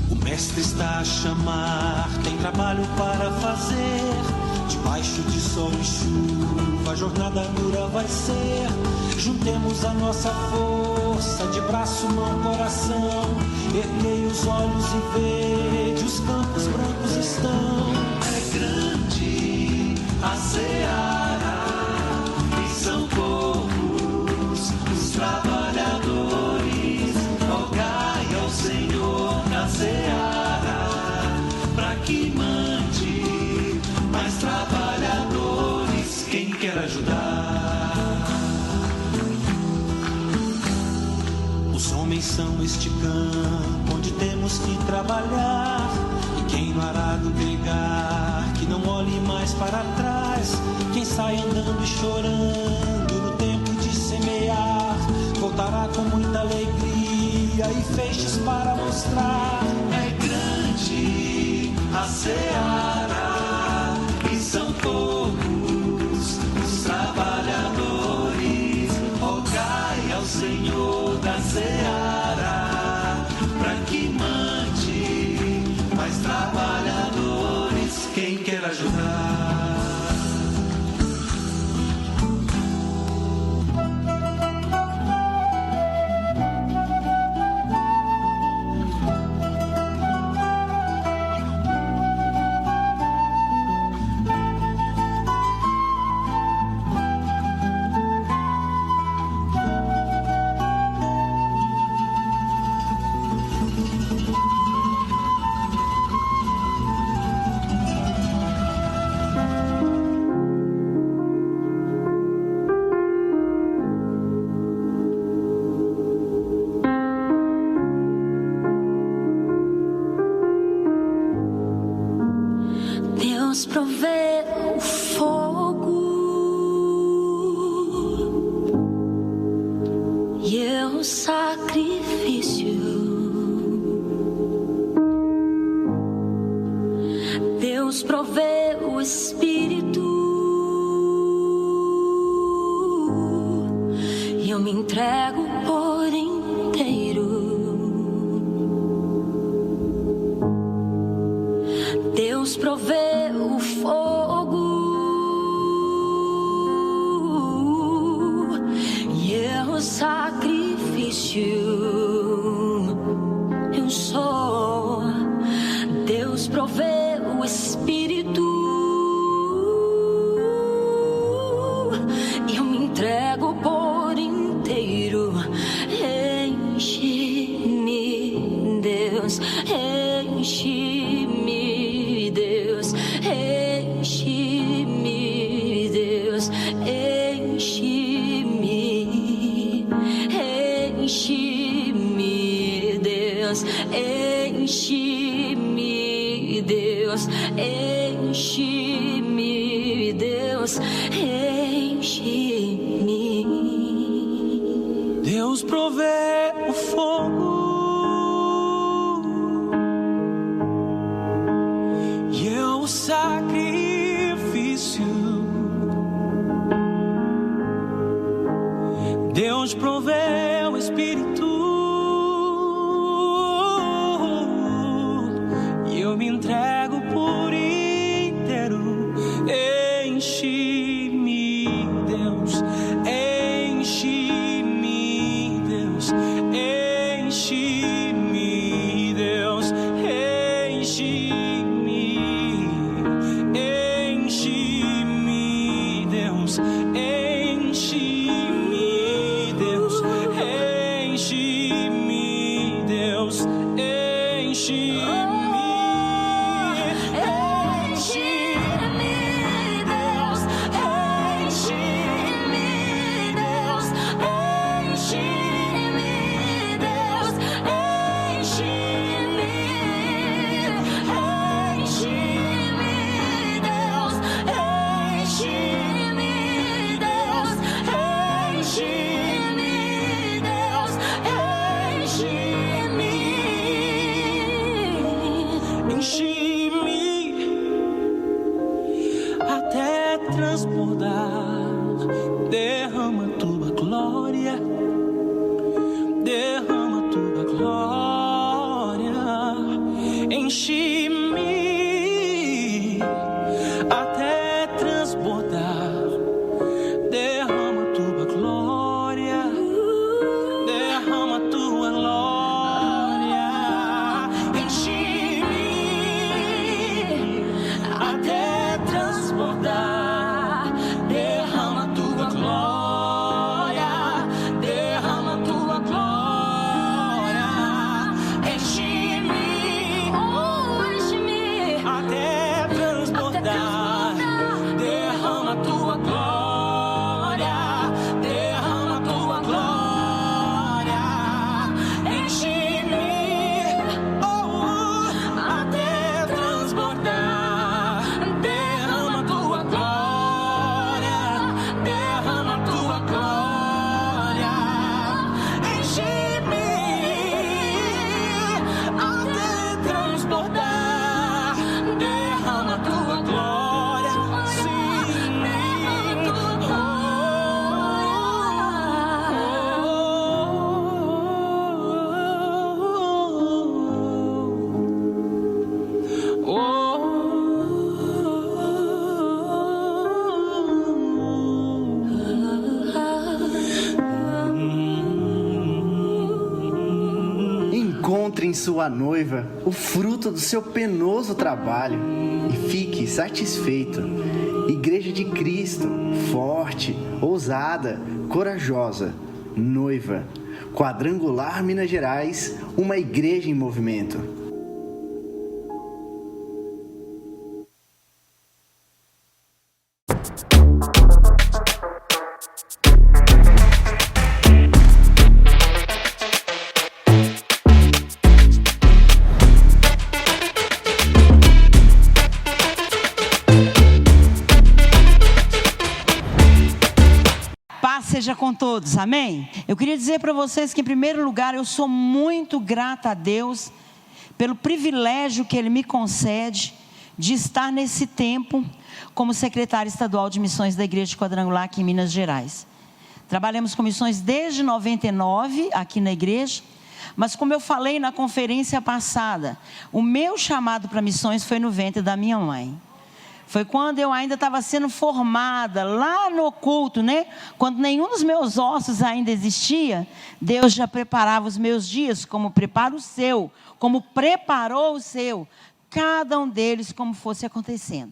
O mestre está a chamar, tem trabalho para fazer. Debaixo de sol e chuva, a jornada dura vai ser. Juntemos a nossa força, de braço, mão, coração. Erguei os olhos e vede, os campos brancos estão. É grande a seara, e são poucos os trabalhadores. Rogai ao Senhor na seara, para que mande mais trabalhadores. Quem quer ajudar? Os homens são este campo onde temos que trabalhar. E quem no arado pegar, que não olhe mais para trás. Quem sai andando e chorando no tempo de semear, voltará com muita alegria e feixes para mostrar. É grande a seara, e são poucos os trabalhadores. Rogai ao Senhor da seara, para que mande mais trabalhadores. Quem quer ajudar? Deus provê o fogo e o sacrifício. Deus provê o Espírito e eu me entrego por inteiro. Deus provê o fogo e o sacrifício. Eu sou. Deus provê o Espírito e eu me entrego por inteiro. Enche-me, Deus, enche-me, Deus, enche-me, Deus, enche-me, enche-me, Deus, enche-me, Deus, enche-me, Deus, enche-me. Deus provê o fogo e o sacrifício. Deus provê o Espírito e eu me entrego por inteiro. Enche-me, Deus, enche-me, Deus, enche-me, Deus, enche-me, enche-me, Deus, enche-me, Deus, enche-me. enche-me até transbordar. Derrama tua glória, derrama tua glória. Enche-me até transbordar. Derrama tua glória, derrama tua glória. Enche-me, enche-me até transbordar. Derrama tua glória, derrama tua glória. Enche-me, até transbordar. Derrama tua glória, derrama tua glória. Enche-me até transbordar. Derrama tua glória, sim. Encontre em sua noiva o fruto do seu penoso trabalho e fique satisfeito. Igreja de Cristo, forte, ousada, corajosa, noiva. Quadrangular Minas Gerais, uma igreja em movimento. Paz seja com todos, amém? Eu queria dizer para vocês que, em primeiro lugar, eu sou muito grata a Deus pelo privilégio que Ele me concede de estar nesse tempo como secretária estadual de missões da Igreja Quadrangular aqui em Minas Gerais. Trabalhamos com missões desde 99 aqui na igreja, mas como eu falei na conferência passada, o meu chamado para missões foi no ventre da minha mãe. Foi quando eu ainda estava sendo formada, lá no oculto, né? Quando nenhum dos meus ossos ainda existia, Deus já preparava os meus dias, como prepara o seu, como preparou o seu, cada um deles como fosse acontecendo.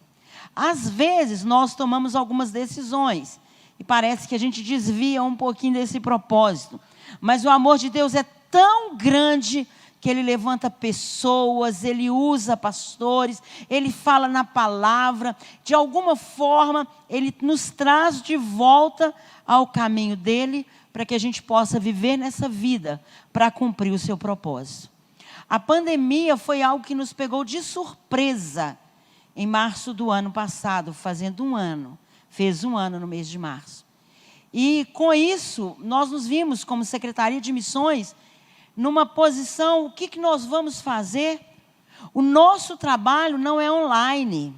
Às vezes, nós tomamos algumas decisões, e parece que a gente desvia um pouquinho desse propósito. Mas o amor de Deus é tão grande que Ele levanta pessoas, Ele usa pastores, Ele fala na palavra. De alguma forma, Ele nos traz de volta ao caminho dEle, para que a gente possa viver nessa vida, para cumprir o seu propósito. A pandemia foi algo que nos pegou de surpresa, em março do ano passado, fazendo um ano. Fez um ano no mês de março. E com isso, nós nos vimos como Secretaria de Missões, numa posição, o que nós vamos fazer? O nosso trabalho não é online.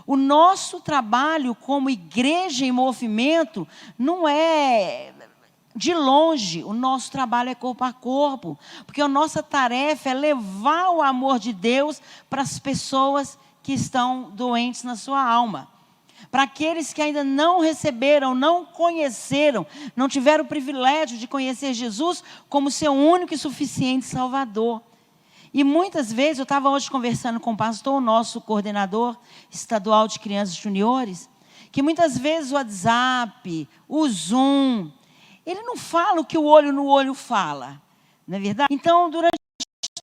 O nosso trabalho como igreja em movimento não é de longe. O nosso trabalho é corpo a corpo. Porque a nossa tarefa é levar o amor de Deus para as pessoas que estão doentes na sua alma. Para aqueles que ainda não receberam, não conheceram, não tiveram o privilégio de conhecer Jesus como seu único e suficiente Salvador. E muitas vezes, eu estava hoje conversando com o pastor, o nosso coordenador estadual de crianças juniores, que muitas vezes o WhatsApp, o Zoom, ele não fala o que o olho no olho fala, não é verdade? Então, durante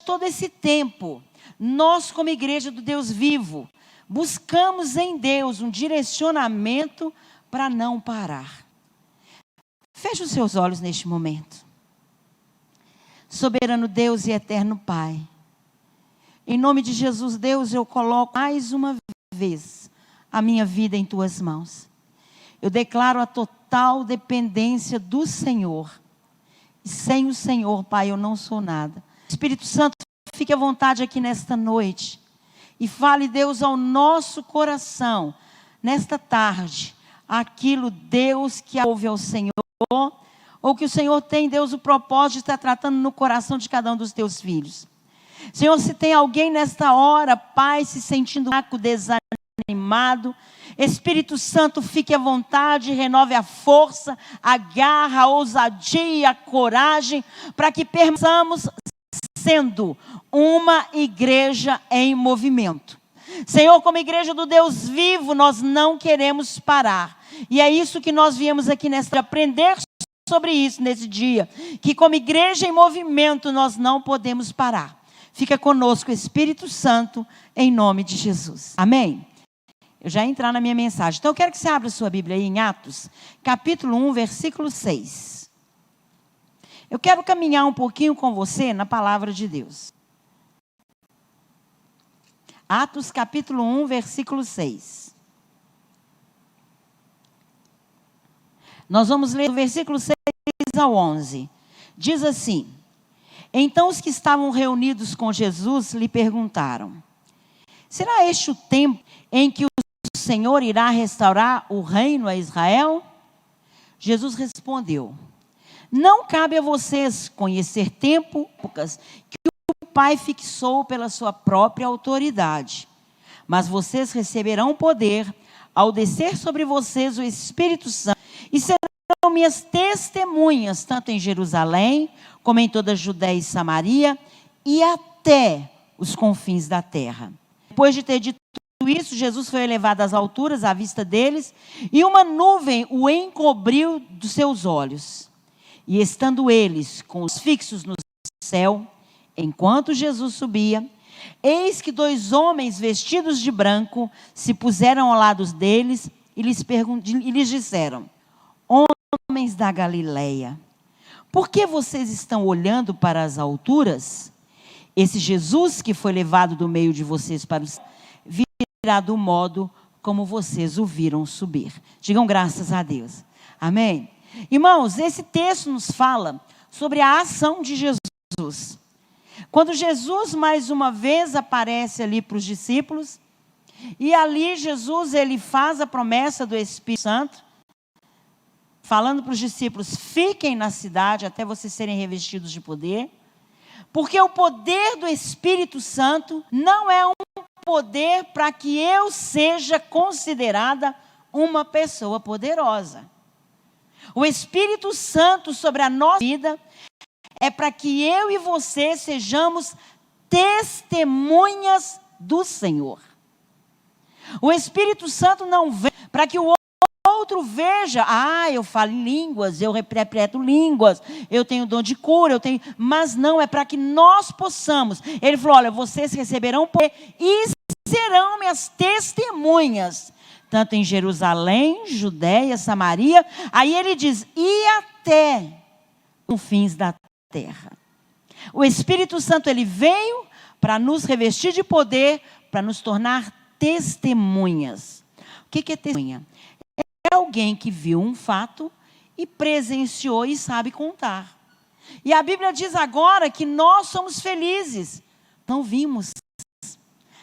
todo esse tempo, nós como igreja do Deus vivo, buscamos em Deus um direcionamento para não parar. Feche os seus olhos neste momento. Soberano Deus e eterno Pai, em nome de Jesus, Deus, eu coloco mais uma vez a minha vida em Tuas mãos. Eu declaro a total dependência do Senhor. E sem o Senhor, Pai, eu não sou nada. Espírito Santo, fique à vontade aqui nesta noite. E fale, Deus, ao nosso coração, nesta tarde, aquilo, Deus, que ouve ao Senhor, ou que o Senhor tem, Deus, o propósito de estar tratando no coração de cada um dos teus filhos. Senhor, se tem alguém nesta hora, Pai, se sentindo fraco, desanimado, Espírito Santo, fique à vontade, renove a força, a garra, a ousadia, a coragem, para que permaneçamos sendo uma igreja em movimento. Senhor, como igreja do Deus vivo, nós não queremos parar. E é isso que nós viemos aqui nesta aprender sobre isso nesse dia, que como igreja em movimento nós não podemos parar. Fica conosco, Espírito Santo, em nome de Jesus. Amém? Eu já ia entrar na minha mensagem. Então eu quero que você abra sua Bíblia aí em Atos, capítulo 1, versículo 6. Eu quero caminhar um pouquinho com você na palavra de Deus. Atos capítulo 1, versículo 6. Nós vamos ler do versículo 6 ao 11. Diz assim: Então os que estavam reunidos com Jesus lhe perguntaram: será este o tempo em que o Senhor irá restaurar o reino a Israel? Jesus respondeu: Não cabe a vocês conhecer épocas que o Pai fixou pela sua própria autoridade. Mas vocês receberão poder ao descer sobre vocês o Espírito Santo e serão minhas testemunhas, tanto em Jerusalém, como em toda a Judéia e Samaria, e até os confins da terra. Depois de ter dito isso, Jesus foi elevado às alturas à vista deles, e uma nuvem o encobriu dos seus olhos. E estando eles com os fixos no céu, enquanto Jesus subia, eis que 2 homens vestidos de branco se puseram ao lado deles e lhes disseram: Homens da Galileia, por que vocês estão olhando para as alturas? Esse Jesus que foi levado do meio de vocês para o céu, virá do modo como vocês o viram subir. Digam graças a Deus. Amém? Irmãos, esse texto nos fala sobre a ação de Jesus. Quando Jesus mais uma vez aparece ali para os discípulos, e ali Jesus ele faz a promessa do Espírito Santo, falando para os discípulos: fiquem na cidade até vocês serem revestidos de poder, porque o poder do Espírito Santo não é um poder para que eu seja considerada uma pessoa poderosa. O Espírito Santo sobre a nossa vida é para que eu e você sejamos testemunhas do Senhor. O Espírito Santo não vem para que o outro veja: eu falo em línguas, eu interpreto línguas, eu tenho dom de cura, mas não, é para que nós possamos. Ele falou: olha, vocês receberão poder e serão minhas testemunhas, tanto em Jerusalém, Judéia, Samaria. Aí ele diz: e até os confins da terra. O Espírito Santo ele veio para nos revestir de poder, para nos tornar testemunhas. O que é testemunha? É alguém que viu um fato e presenciou e sabe contar. E a Bíblia diz agora que nós somos felizes. Não vimos,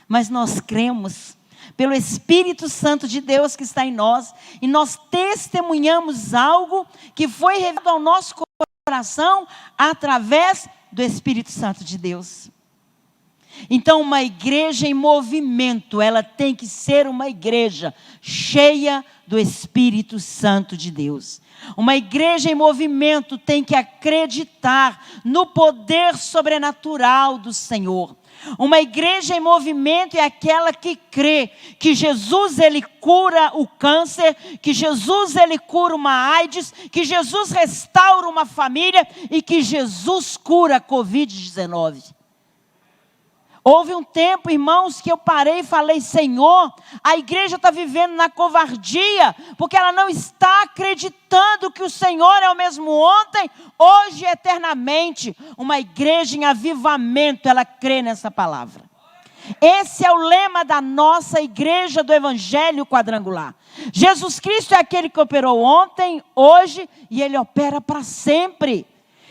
mas nós cremos pelo Espírito Santo de Deus que está em nós, e nós testemunhamos algo que foi revelado ao nosso coração através do Espírito Santo de Deus. Então, uma igreja em movimento, ela tem que ser uma igreja cheia do Espírito Santo de Deus. Uma igreja em movimento tem que acreditar no poder sobrenatural do Senhor. Uma igreja em movimento é aquela que crê que Jesus ele cura o câncer, que Jesus ele cura uma AIDS, que Jesus restaura uma família e que Jesus cura a Covid-19. Houve um tempo, irmãos, que eu parei e falei: Senhor, a igreja está vivendo na covardia, porque ela não está acreditando que o Senhor é o mesmo ontem, hoje e eternamente. Uma igreja em avivamento, ela crê nessa palavra. Esse é o lema da nossa igreja do Evangelho Quadrangular. Jesus Cristo é aquele que operou ontem, hoje, e Ele opera para sempre.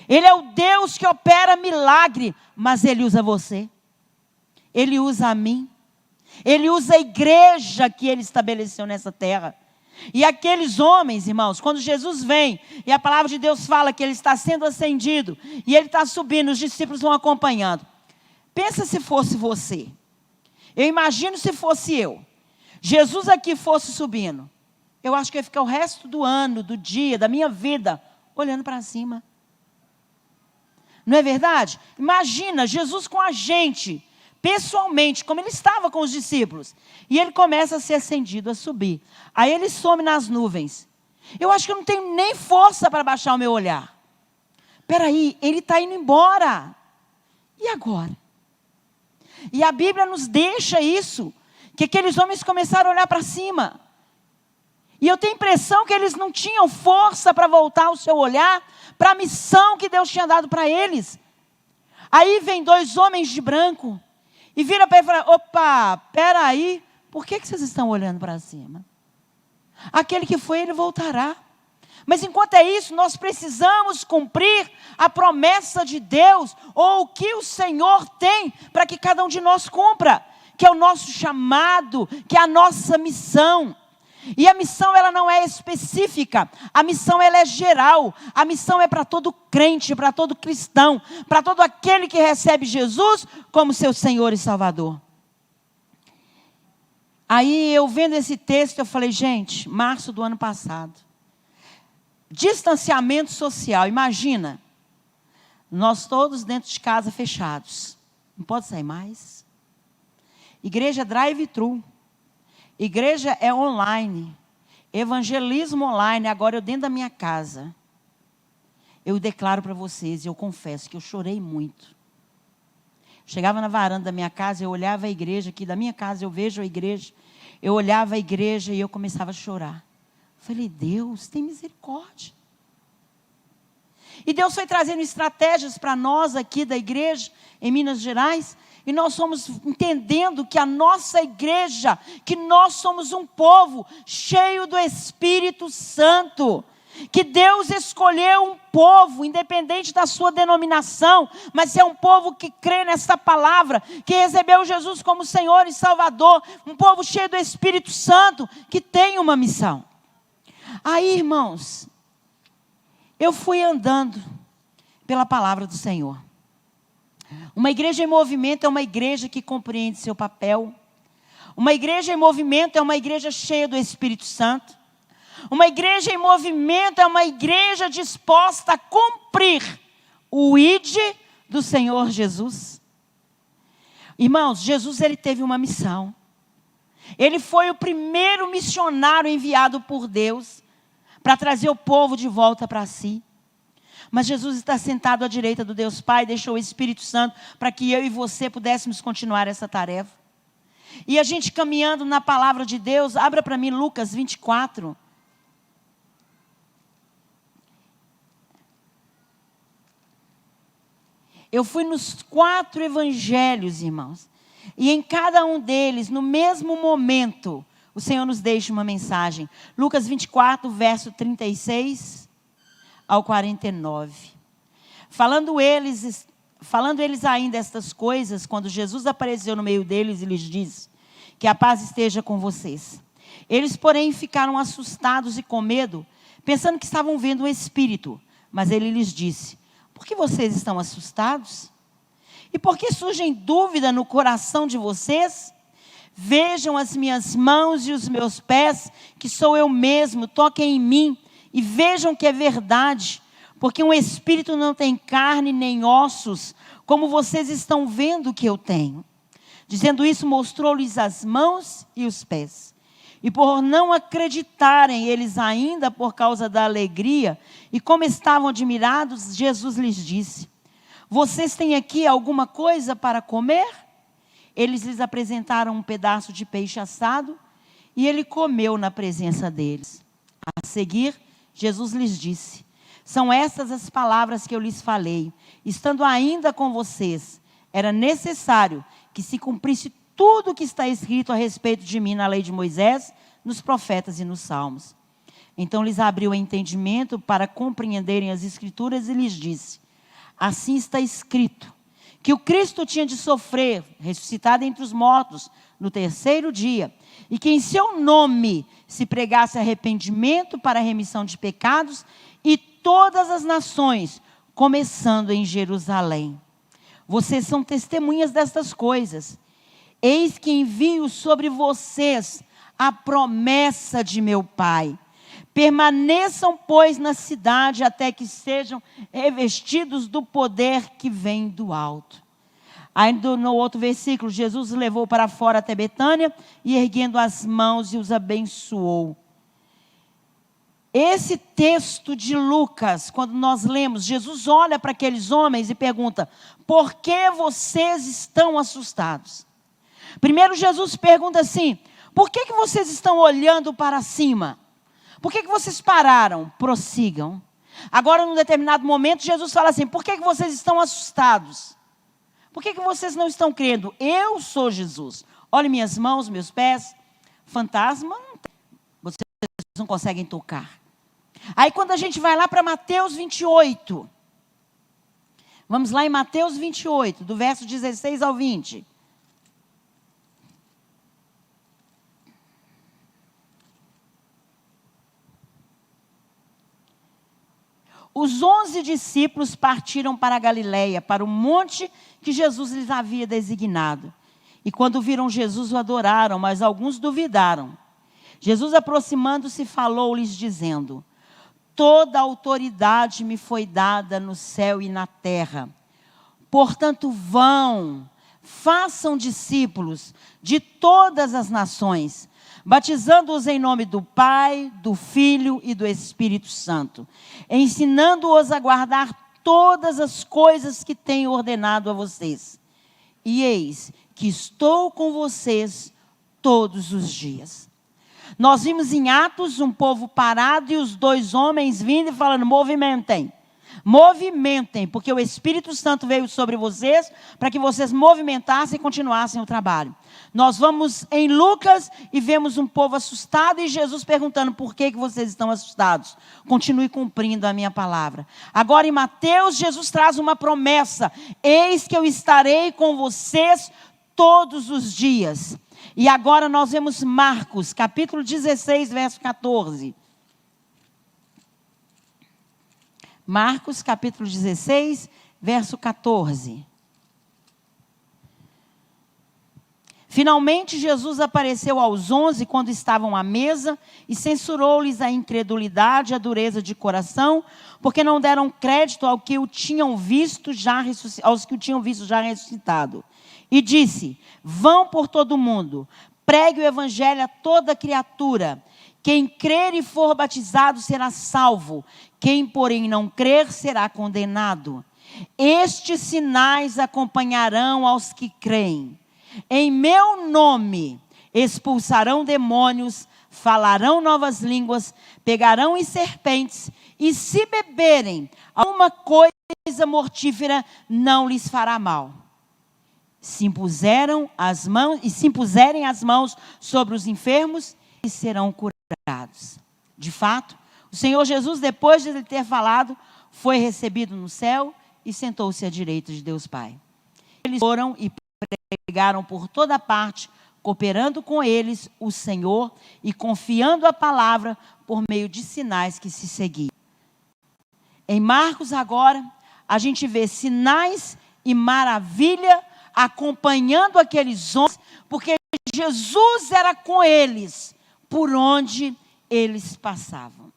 Ele é o Deus que opera milagre, mas Ele usa você. Ele usa a mim, Ele usa a igreja que Ele estabeleceu nessa terra. E aqueles homens, irmãos, quando Jesus vem, e a palavra de Deus fala que Ele está sendo ascendido, e Ele está subindo, os discípulos vão acompanhando. pensa se fosse você. Eu imagino se fosse eu. Jesus aqui fosse subindo. Eu acho que eu ia ficar o resto do ano, do dia, da minha vida, olhando para cima. Não é verdade? Imagina Jesus com a gente, pessoalmente, como ele estava com os discípulos. E ele começa a ser ascendido, a subir. Aí ele some nas nuvens. Eu acho que eu não tenho nem força para baixar o meu olhar. Espera aí, ele está indo embora. E agora? E a Bíblia nos deixa isso, que aqueles homens começaram a olhar para cima. E eu tenho a impressão que eles não tinham força para voltar o seu olhar para a missão que Deus tinha dado para eles. Aí vem 2 homens de branco e vira para ele e fala: opa, espera aí, por que vocês estão olhando para cima? Aquele que foi, ele voltará. Mas enquanto é isso, nós precisamos cumprir a promessa de Deus, ou o que o Senhor tem para que cada um de nós cumpra, que é o nosso chamado, que é a nossa missão. E a missão, ela não é específica, a missão, ela é geral, a missão é para todo crente, para todo cristão, para todo aquele que recebe Jesus como seu Senhor e Salvador. Aí eu vendo esse texto, eu falei: gente, março do ano passado, distanciamento social, imagina, nós todos dentro de casa fechados, não pode sair mais. Igreja drive-thru, igreja é online, evangelismo online, agora eu dentro da minha casa. Eu declaro para vocês, eu confesso que eu chorei muito. Chegava na varanda da minha casa, eu olhava a igreja, aqui da minha casa eu vejo a igreja, eu olhava a igreja e eu começava a chorar. Falei: Deus, tem misericórdia. E Deus foi trazendo estratégias para nós aqui da igreja, em Minas Gerais, e nós fomos entendendo que a nossa igreja, que nós somos um povo cheio do Espírito Santo, que Deus escolheu um povo, independente da sua denominação, mas é um povo que crê nessa palavra, que recebeu Jesus como Senhor e Salvador, um povo cheio do Espírito Santo, que tem uma missão. Aí, irmãos, eu fui andando pela palavra do Senhor. Uma igreja em movimento é uma igreja que compreende seu papel. Uma igreja em movimento é uma igreja cheia do Espírito Santo. Uma igreja em movimento é uma igreja disposta a cumprir o ID do Senhor Jesus. Irmãos, Jesus, ele teve uma missão. Ele foi o primeiro missionário enviado por Deus para trazer o povo de volta para si. Mas Jesus está sentado à direita do Deus Pai, deixou o Espírito Santo para que eu e você pudéssemos continuar essa tarefa. E a gente caminhando na palavra de Deus, abra para mim Lucas 24. Eu fui nos 4 evangelhos, irmãos. E em cada um deles, no mesmo momento, o Senhor nos deixa uma mensagem. Lucas 24, verso 36 ao 49. Falando eles ainda estas coisas, quando Jesus apareceu no meio deles e lhes disse: que a paz esteja com vocês. Eles, porém, ficaram assustados e com medo, pensando que estavam vendo um espírito. Mas ele lhes disse: por que vocês estão assustados? E por que surgem dúvida no coração de vocês? Vejam as minhas mãos e os meus pés, que sou eu mesmo, toquem em mim e vejam que é verdade, porque um espírito não tem carne nem ossos, como vocês estão vendo que eu tenho. Dizendo isso, mostrou-lhes as mãos e os pés. E por não acreditarem eles ainda por causa da alegria, e como estavam admirados, Jesus lhes disse: vocês têm aqui alguma coisa para comer? Eles lhes apresentaram um pedaço de peixe assado, e ele comeu na presença deles. A seguir, Jesus lhes disse: são estas as palavras que eu lhes falei, estando ainda com vocês. Era necessário que se cumprisse tudo o que está escrito a respeito de mim na lei de Moisés, nos profetas e nos salmos. Então lhes abriu o entendimento para compreenderem as Escrituras e lhes disse: assim está escrito, que o Cristo tinha de sofrer, ressuscitado entre os mortos, no 3º dia, e que em seu nome se pregasse arrependimento para a remissão de pecados, e todas as nações, começando em Jerusalém. Vocês são testemunhas destas coisas. Eis que envio sobre vocês a promessa de meu Pai. Permaneçam, pois, na cidade até que sejam revestidos do poder que vem do alto. Ainda no outro versículo, Jesus os levou para fora até Betânia e erguendo as mãos e os abençoou. Esse texto de Lucas, quando nós lemos, Jesus olha para aqueles homens e pergunta: por que vocês estão assustados? Primeiro Jesus pergunta assim: por que vocês estão olhando para cima? Por que vocês pararam? Prossigam. Agora, num determinado momento, Jesus fala assim: por que vocês estão assustados? Por que vocês não estão crendo? Eu sou Jesus. Olhe minhas mãos, meus pés. Fantasma, não tem. Vocês não conseguem tocar. Aí, quando a gente vai lá para Mateus 28. Vamos lá em Mateus 28, do verso 16 ao 20. Os 11 discípulos partiram para a Galileia, para o monte que Jesus lhes havia designado. E quando viram Jesus, o adoraram, mas alguns duvidaram. Jesus, aproximando-se, falou-lhes, dizendo: toda autoridade me foi dada no céu e na terra. Portanto, vão, façam discípulos de todas as nações, batizando-os em nome do Pai, do Filho e do Espírito Santo, ensinando-os a guardar todas as coisas que tenho ordenado a vocês. E eis que estou com vocês todos os dias. Nós vimos em Atos um povo parado e os 2 homens vindo e falando: movimentem. Movimentem, porque o Espírito Santo veio sobre vocês para que vocês movimentassem e continuassem o trabalho. Nós vamos em Lucas e vemos um povo assustado e Jesus perguntando: por que vocês estão assustados? Continue cumprindo a minha palavra. Agora em Mateus, Jesus traz uma promessa: eis que eu estarei com vocês todos os dias. E agora nós vemos Marcos, capítulo 16, verso 14. Marcos, capítulo 16, verso 14. Finalmente, Jesus apareceu aos 11 quando estavam à mesa e censurou-lhes a incredulidade e a dureza de coração, porque não deram crédito aos que o tinham visto já ressuscitado. E disse: vão por todo o mundo, pregue o evangelho a toda criatura. Quem crer e for batizado será salvo, quem, porém, não crer será condenado. Estes sinais acompanharão aos que creem. Em meu nome expulsarão demônios, falarão novas línguas, pegarão em serpentes, e se beberem alguma coisa mortífera, não lhes fará mal. Se impuserem as mãos sobre os enfermos, eles serão curados. De fato, o Senhor Jesus, depois de ele ter falado, foi recebido no céu e sentou-se à direita de Deus Pai. Eles foram e pregaram por toda parte, cooperando com eles o Senhor e confiando a palavra por meio de sinais que se seguiam. Em Marcos agora, a gente vê sinais e maravilha acompanhando aqueles homens, porque Jesus era com eles por onde eles passavam.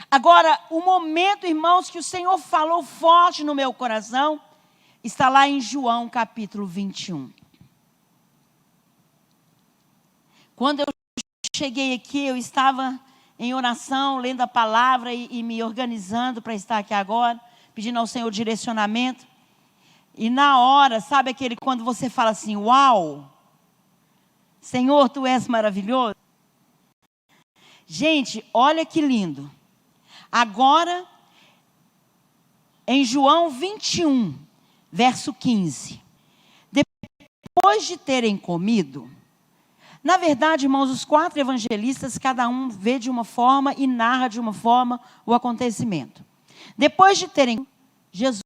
Agora, o momento, irmãos, que o Senhor falou forte no meu coração, está lá em João capítulo 21. Quando eu cheguei aqui, eu estava em oração, lendo a palavra e me organizando para estar aqui agora, pedindo ao Senhor direcionamento. E na hora, sabe aquele quando você fala assim: uau, Senhor, Tu és maravilhoso. Gente, olha que lindo. Agora, em João 21, verso 15. Depois de terem comido, na verdade, irmãos, os 4 evangelistas, cada um vê de uma forma e narra de uma forma o acontecimento. Depois de terem, Jesus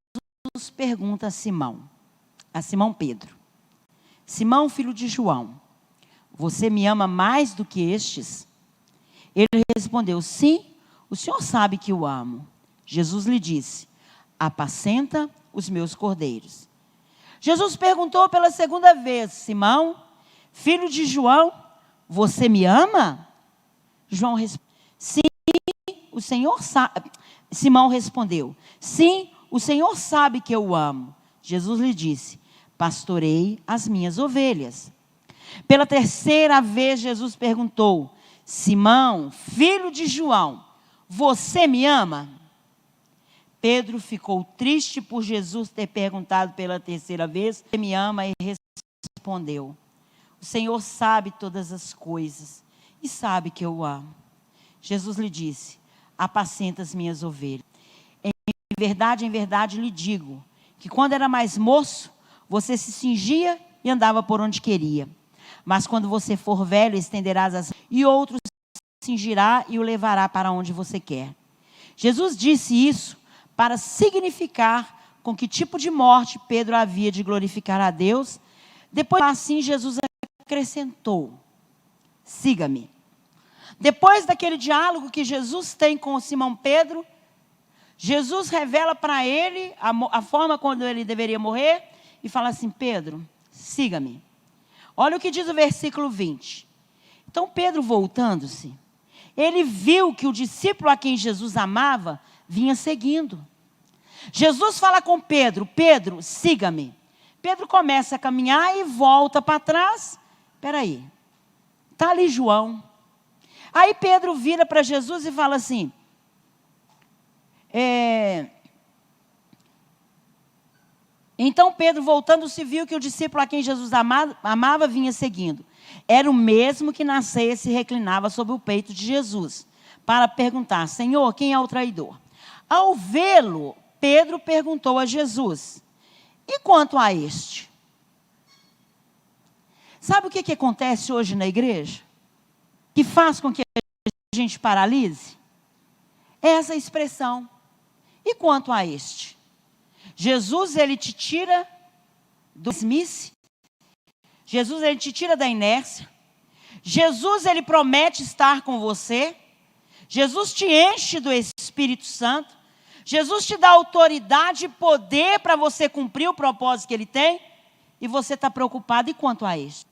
pergunta a Simão Pedro: Simão, filho de João, você me ama mais do que estes? Ele respondeu: sim, o Senhor sabe que o amo. Jesus lhe disse: apacenta os meus cordeiros. Jesus perguntou pela segunda vez: Simão, filho de João, você me ama? João respondeu: sim, o Senhor sabe. Simão respondeu: sim, o Senhor sabe que eu o amo. Jesus lhe disse: pastorei as minhas ovelhas. Pela terceira vez Jesus perguntou: Simão, filho de João, você me ama? Pedro ficou triste por Jesus ter perguntado pela terceira vez: você me ama? E respondeu: o Senhor sabe todas as coisas e sabe que eu o amo. Jesus lhe disse: apacenta as minhas ovelhas. Em verdade lhe digo, que quando era mais moço, você se cingia e andava por onde queria. Mas quando você for velho, estenderás as... e outro cingirá e o levará para onde você quer. Jesus disse isso para significar com que tipo de morte Pedro havia de glorificar a Deus. Depois, assim, Jesus acrescentou: siga-me. Depois daquele diálogo que Jesus tem com Simão Pedro, Jesus revela para ele a forma quando ele deveria morrer e fala assim: Pedro, siga-me. Olha o que diz o versículo 20. Então Pedro, voltando-se, ele viu que o discípulo a quem Jesus amava vinha seguindo. Jesus fala com Pedro: Pedro, siga-me. Pedro começa a caminhar e volta para trás. Espera aí, está ali João. Aí Pedro vira para Jesus e fala assim: Então Pedro, voltando-se, viu que o discípulo a quem Jesus amava vinha seguindo. Era o mesmo que nascia e se reclinava sobre o peito de Jesus, para perguntar: Senhor, quem é o traidor? Ao vê-lo, Pedro perguntou a Jesus: e quanto a este? Sabe o que acontece hoje na igreja? Que faz com que a gente paralise? É essa expressão: e quanto a este? Jesus, ele te tira do mesmice. Jesus, ele te tira da inércia. Jesus, ele promete estar com você. Jesus te enche do Espírito Santo. Jesus te dá autoridade e poder para você cumprir o propósito que ele tem. E você está preocupado: e quanto a este?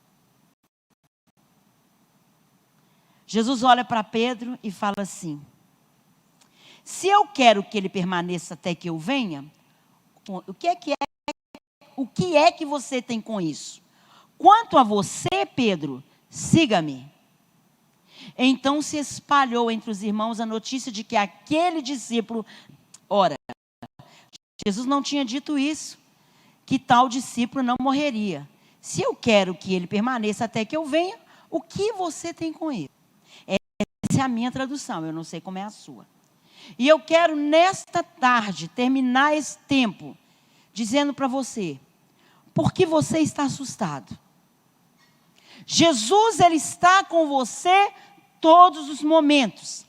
Jesus olha para Pedro e fala assim: se eu quero que ele permaneça até que eu venha, o que é que você tem com isso? Quanto a você, Pedro, siga-me. Então se espalhou entre os irmãos a notícia de que aquele discípulo... Ora, Jesus não tinha dito isso, que tal discípulo não morreria. Se eu quero que ele permaneça até que eu venha, o que você tem com ele? Essa é a minha tradução, eu não sei como é a sua. E eu quero, nesta tarde, terminar esse tempo dizendo para você: por que você está assustado? Jesus, ele está com você todos os momentos.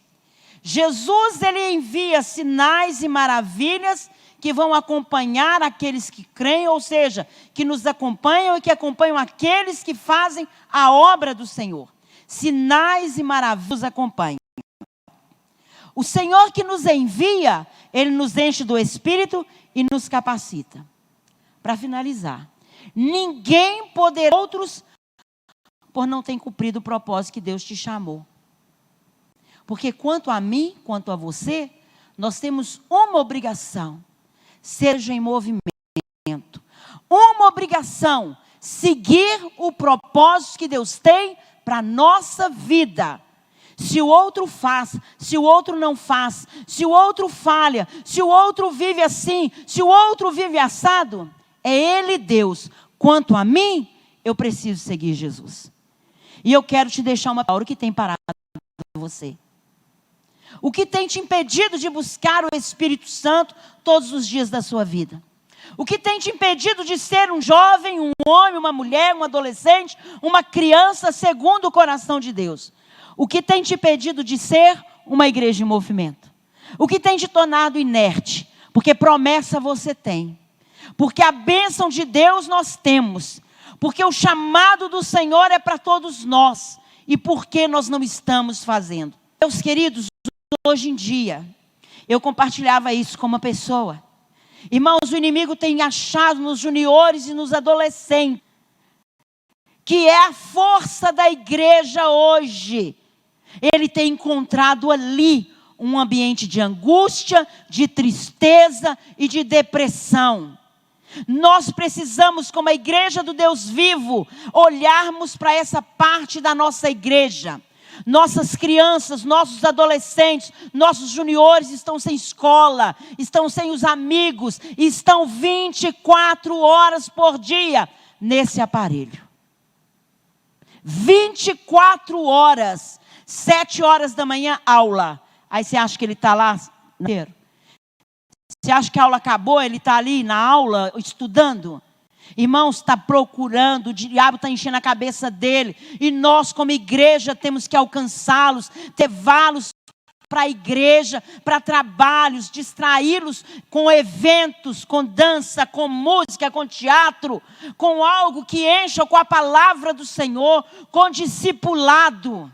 Jesus, ele envia sinais e maravilhas que vão acompanhar aqueles que creem, ou seja, que nos acompanham e que acompanham aqueles que fazem a obra do Senhor. Sinais e maravilhas nos acompanham. O Senhor que nos envia, ele nos enche do Espírito e nos capacita. Para finalizar, ninguém poderá outros por não ter cumprido o propósito que Deus te chamou. Porque quanto a mim, quanto a você, nós temos uma obrigação: seja em movimento. Uma obrigação: seguir o propósito que Deus tem para a nossa vida. Se o outro faz, se o outro não faz, se o outro falha, se o outro vive assim, se o outro vive assado, é Ele Deus. Quanto a mim, eu preciso seguir Jesus. E eu quero te deixar uma palavra: o que tem parado você? O que tem te impedido de buscar o Espírito Santo todos os dias da sua vida? O que tem te impedido de ser um jovem, um homem, uma mulher, um adolescente, uma criança segundo o coração de Deus? O que tem te impedido de ser uma igreja em movimento? O que tem te tornado inerte? Porque promessa você tem. Porque a bênção de Deus nós temos. Porque o chamado do Senhor é para todos nós. E por que nós não estamos fazendo? Meus queridos, hoje em dia, eu compartilhava isso com uma pessoa. Irmãos, o inimigo tem achado nos juniores e nos adolescentes, que é a força da igreja hoje. Ele tem encontrado ali um ambiente de angústia, de tristeza e de depressão. Nós precisamos, como a igreja do Deus vivo, olharmos para essa parte da nossa igreja. Nossas crianças, nossos adolescentes, nossos juniores estão sem escola, estão sem os amigos, estão 24 horas por dia nesse aparelho. 24 horas, 7 horas da manhã, aula. Aí você acha que ele está lá inteiro? Você acha que a aula acabou, ele está ali na aula, estudando? Irmãos, está procurando, o diabo está enchendo a cabeça dele. E nós, como igreja, temos que alcançá-los, levá-los para a igreja, para trabalhos, distraí-los com eventos, com dança, com música, com teatro, com algo que encha com a palavra do Senhor, com discipulado.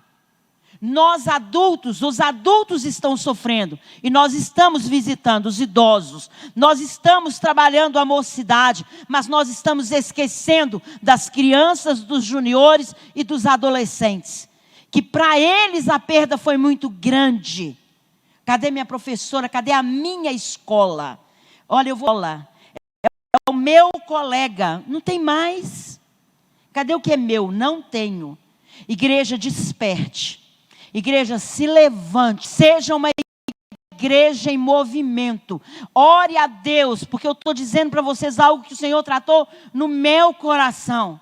Nós adultos, os adultos estão sofrendo e nós estamos visitando os idosos, nós estamos trabalhando a mocidade, mas nós estamos esquecendo das crianças, dos juniores e dos adolescentes, que para eles a perda foi muito grande. Cadê minha professora? Cadê a minha escola? Olha, eu vou lá. É o meu colega, não tem mais. Cadê o que é meu? Não tenho. Igreja, desperte. Igreja, se levante, seja uma igreja em movimento. Ore a Deus, porque eu estou dizendo para vocês algo que o Senhor tratou no meu coração.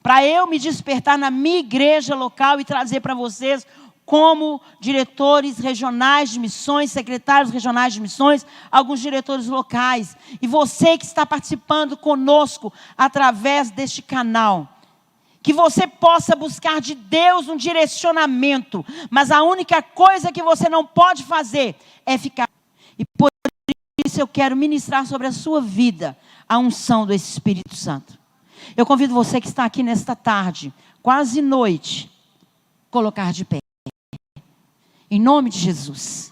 Para eu me despertar na minha igreja local e trazer para vocês, como diretores regionais de missões, secretários regionais de missões, alguns diretores locais. E você que está participando conosco através deste canal. Que você possa buscar de Deus um direcionamento. Mas a única coisa que você não pode fazer é ficar. E por isso eu quero ministrar sobre a sua vida a unção do Espírito Santo. Eu convido você que está aqui nesta tarde, quase noite, colocar de pé. Em nome de Jesus.